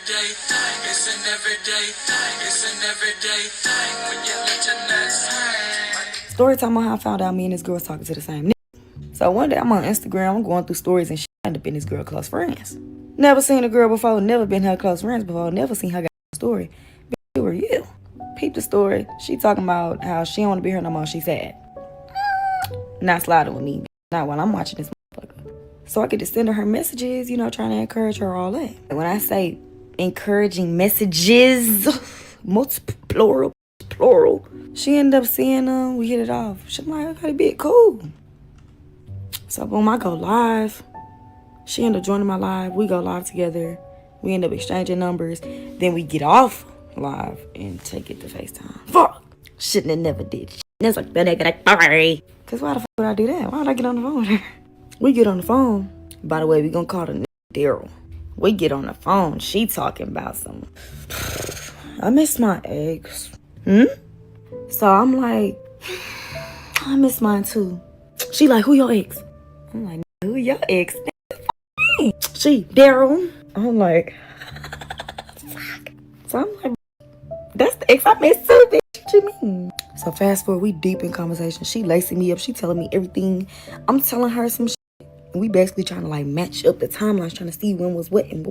everyday thing. It's an everyday thing. It's an everyday thing when you let your nuts hang. Story time on how I found out me and this girl was talking to the same nigga. So one day I'm on Instagram, I'm going through stories and shit. I end up in this girl close friends. Never seen a girl before, never been her close friends before, never seen her got a story. Bitch, who are you? Peep the story. She talking about how she don't want to be here no more. She sad. Not sliding with me. Not while I'm watching this motherfucker. So I get to send her messages, you know, trying to encourage her all that. And when I say encouraging messages, multiple, plural, she ended up seeing them. We hit it off. She's like, I gotta be cool. So boom, I go live. She ended up joining my live. We go live together. We end up exchanging numbers. Then we get off live and take it to FaceTime. Fuck. Shouldn't have never did shit. That's like that nigga sorry. Cause why the fuck would I do that? Why would I get on the phone with her? We get on the phone. By the way, we gonna call the nigga Daryl. We get on the phone. She talking about some. I miss my ex. So I'm like, I miss mine too. She like, who your ex? I'm like, who your ex? She, Daryl. I'm like, fuck. So I'm like, that's the ex I miss too, bitch. What you mean? So fast forward, we deep in conversation. She lacing me up. She telling me everything. I'm telling her some shit. And we basically trying to like match up the timelines, trying to see when was what and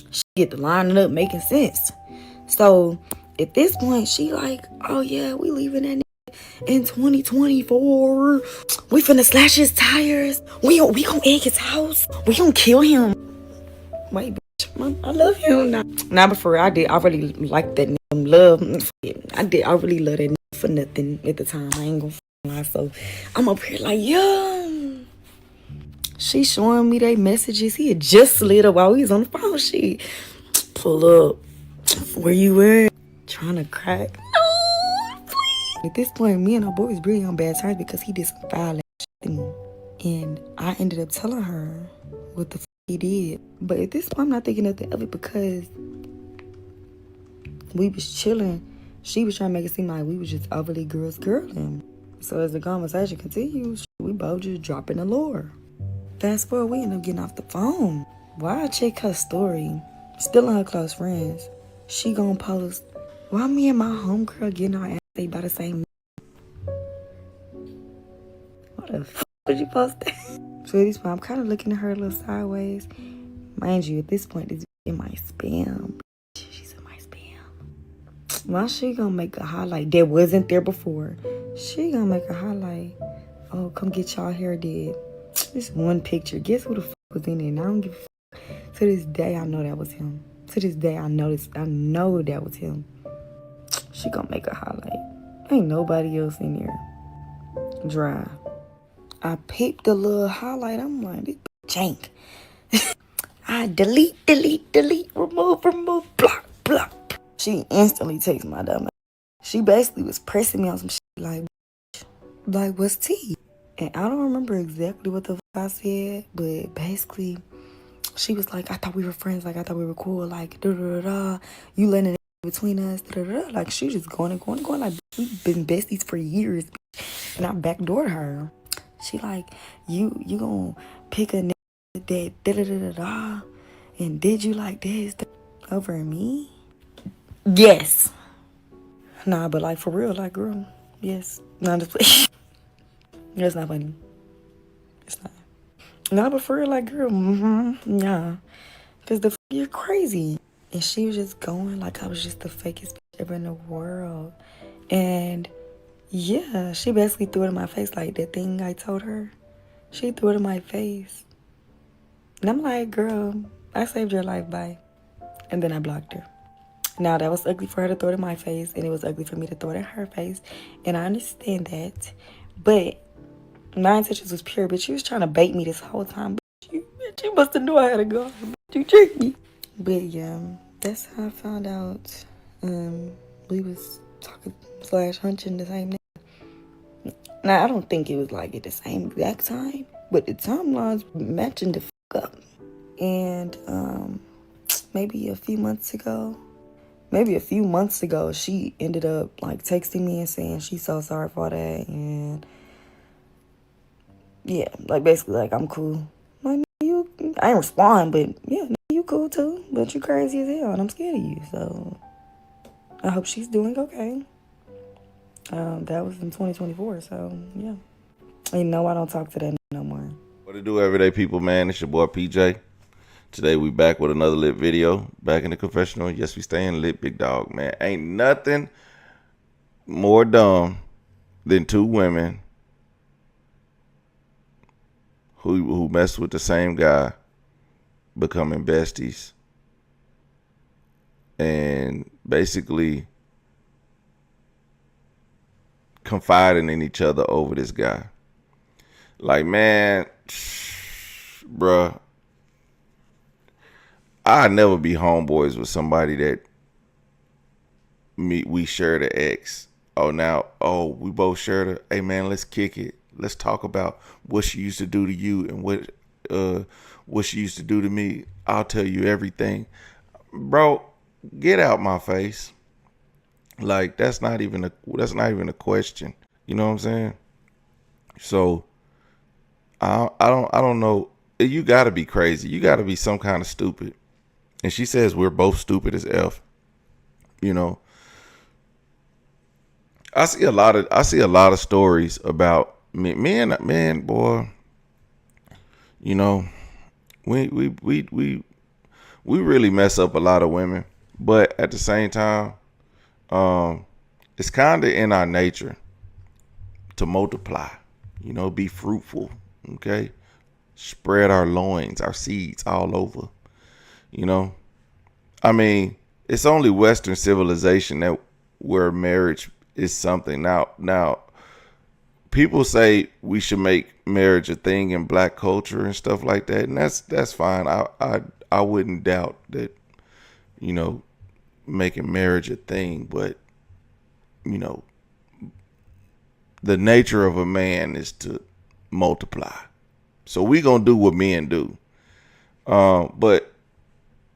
she get to lining up, making sense. So at this point, she like, oh yeah, we leaving that in 2024. We finna slash his tires. We gonna egg his house. We gonna kill him. Wait, bitch, I love him now. Nah, but for real, I really like that nigga. Love. I really love that nigga for nothing at the time. I ain't gonna lie. So I'm up here like, yeah. She showing me they messages. He had just slid up while we was on the phone. She pull up. Where you at? Trying to crack. No, please. At this point, me and our boy was really on bad terms because he did some foul shit to me. And I ended up telling her what the he did. But at this point, I'm not thinking nothing of it because we was chilling. She was trying to make it seem like we was just overly girling. So as the conversation continues, we both just dropping the lore. Fast forward, we end up getting off the phone. Why I check her story, still in her close friends, she gonna post, why me and my homegirl getting our ass ate by the same. What the fuck would you post that? So at this point, I'm kind of looking at her a little sideways. Mind you, at this point, it's in my spam. She's in my spam. Why she gonna make a highlight that wasn't there before? She gonna make a highlight. Oh, come get y'all hair did. This one picture. Guess who the fuck was in it? And I don't give a fuck. To this day, I know that was him. To this day, I know that was him. She gonna make a highlight. Ain't nobody else in there. Dry. I peeped the little highlight. I'm like, this jank. I delete, remove, block. She instantly takes my dumb ass. She basically was pressing me on some shit like what's tea? And I don't remember exactly what the fuck I said, but basically, she was like, I thought we were friends, like I thought we were cool, like da-da-da-da, you letting it between us, da-da-da. Like she just going, like we've been besties for years, and I backdoored her. She like, you gonna pick a nigga that da-da-da-da-da, and did you like this over me? Yes. Nah, but like for real, like girl, yes. Nah, just play. That's not funny. It's not. Nah, but for real, like girl, nah. Cause you're crazy. And she was just going like I was just the fakest bitch ever in the world. And yeah, she basically threw it in my face like that thing I told her. She threw it in my face. And I'm like, girl, I saved your life, bye. And then I blocked her. Now, that was ugly for her to throw it in my face, and it was ugly for me to throw it in her face. And I understand that. But my intentions was pure, but she was trying to bait me this whole time. Bitch, you must have knew I had to go. You tricked me. But yeah, that's how I found out we was talking / hunching the same name. Now, I don't think it was like at the same exact time, but the timelines matching the fuck up. And maybe a few months ago, she ended up like texting me and saying she's so sorry for that. And yeah, like basically like I'm cool. Like, I ain't respond, but yeah, you you cool too, but you crazy as hell, and I'm scared of you. So I hope she's doing okay. That was in 2024, so yeah. And no, I don't talk to that no more. What it do, everyday people, man? It's your boy PJ. Today we back with another lit video. Back in the confessional. Yes, we staying lit, big dog, man. Ain't nothing more dumb than two women who mess with the same guy becoming besties and basically confiding in each other over this guy. Like, man, bruh, I'd never be homeboys with somebody that we share the ex. We both share the, hey man, let's kick it. Let's talk about what she used to do to you and what she used to do to me. I'll tell you everything. Bro, get out my face. Like, that's not even a question. You know what I'm saying? So I don't know. You gotta be crazy. You gotta be some kind of stupid. And she says we're both stupid as F. You know. I see a lot of stories about men, boy. You know, we really mess up a lot of women, but at the same time, it's kind of in our nature to multiply. You know, be fruitful. Okay, spread our loins, our seeds all over. You know, I mean, it's only Western civilization that where marriage is something. Now, people say we should make marriage a thing in black culture and stuff like that, and that's fine. I wouldn't doubt that, you know, making marriage a thing, but you know, the nature of a man is to multiply. So we gonna do what men do. But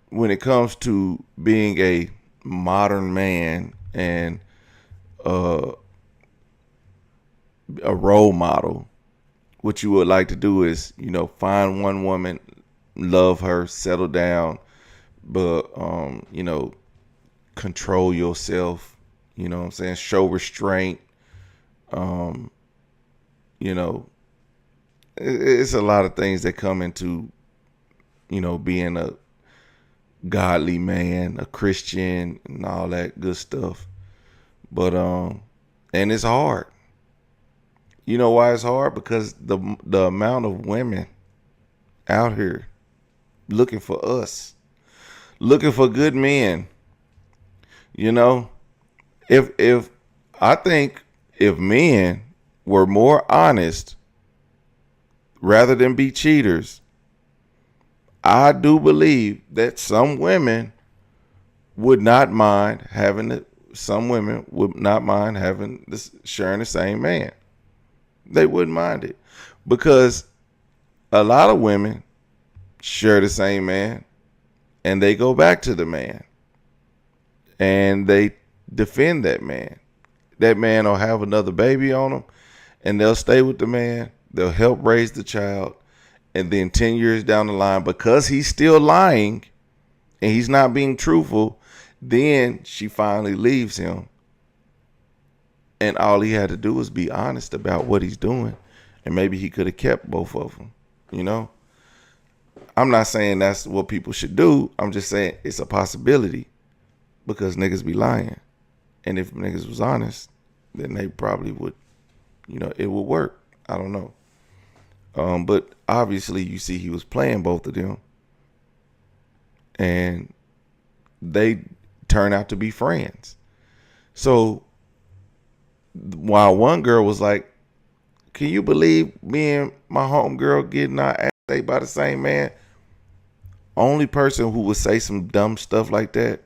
when it comes to being a modern man and a role model, what you would like to do is, you know, find one woman, love her, settle down, but you know, control yourself. You know what I'm saying? Show restraint. You know, it's a lot of things that come into, you know, being a godly man, a Christian, and all that good stuff. But and it's hard. You know why it's hard? Because the amount of women out here looking for us, looking for good men. You know, if I think if men were more honest rather than be cheaters, I do believe that some women would not mind having it. Some women would not mind having this, sharing the same man. They wouldn't mind it, because a lot of women share the same man and they go back to the man and they defend that man. That man will have another baby on them and they'll stay with the man. They'll help raise the child. And then 10 years down the line, because he's still lying and he's not being truthful, then she finally leaves him. And all he had to do was be honest about what he's doing. And maybe he could have kept both of them, you know? I'm not saying that's what people should do. I'm just saying it's a possibility, because niggas be lying. And if niggas was honest, then they probably would, you know, it would work. I don't know. But obviously you see he was playing both of them. And they turn out to be friends. So while one girl was like, can you believe me and my homegirl getting our ass ate by the same man? Only person who would say some dumb stuff like that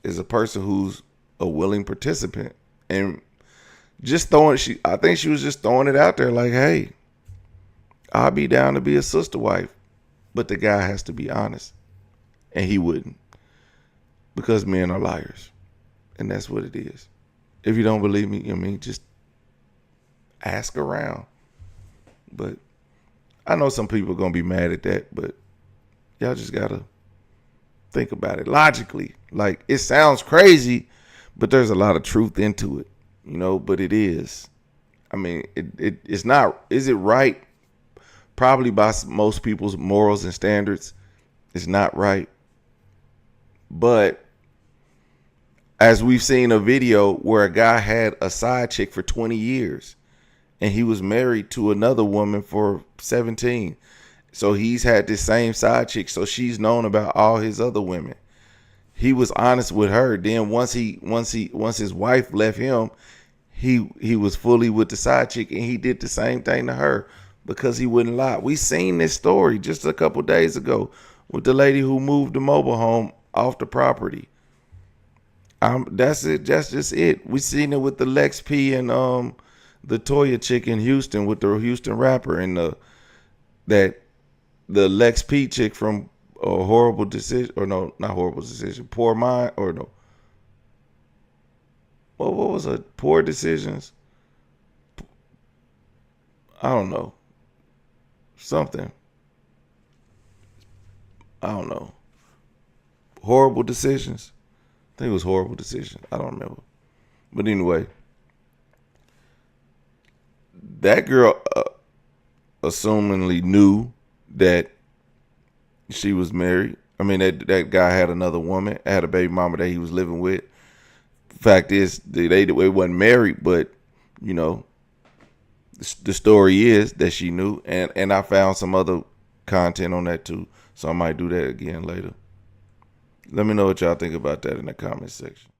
is a person who's a willing participant. And just I think she was just throwing it out there like, hey, I'll be down to be a sister wife. But the guy has to be honest. And he wouldn't. Because men are liars. And that's what it is. If you don't believe me, I mean, just ask around. But I know some people are going to be mad at that. But y'all just got to think about it logically. Like, it sounds crazy, but there's a lot of truth into it, you know, but it is. I mean, it's not, is it right? Probably by most people's morals and standards, it's not right. But as we've seen a video where a guy had a side chick for 20 years and he was married to another woman for 17. So he's had this same side chick. So she's known about all his other women. He was honest with her. Then once his wife left him, he was fully with the side chick, and he did the same thing to her because he wouldn't lie. We seen this story just a couple days ago with the lady who moved the mobile home off the property. That's it. That's just it. We seen it with the Lex P and the Toya chick in Houston with the Houston rapper, and the Lex P chick from Horrible Decision, or no, not Horrible Decision, Poor Mind, or no. What was it? Poor Decisions? I don't know. Something. I don't know. Horrible Decisions? I think it was Horrible Decisions. I don't remember. But anyway, that girl assumingly knew that she was married. I mean, that guy had another woman, had a baby mama that he was living with. Fact is, they wasn't married, but, you know, the story is that she knew. And I found some other content on that too, so I might do that again later. Let me know what y'all think about that in the comment section.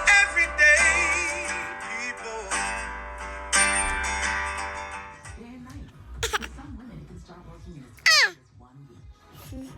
Everyday people. Day and night. For some women, it can start working in as fast as 1 week.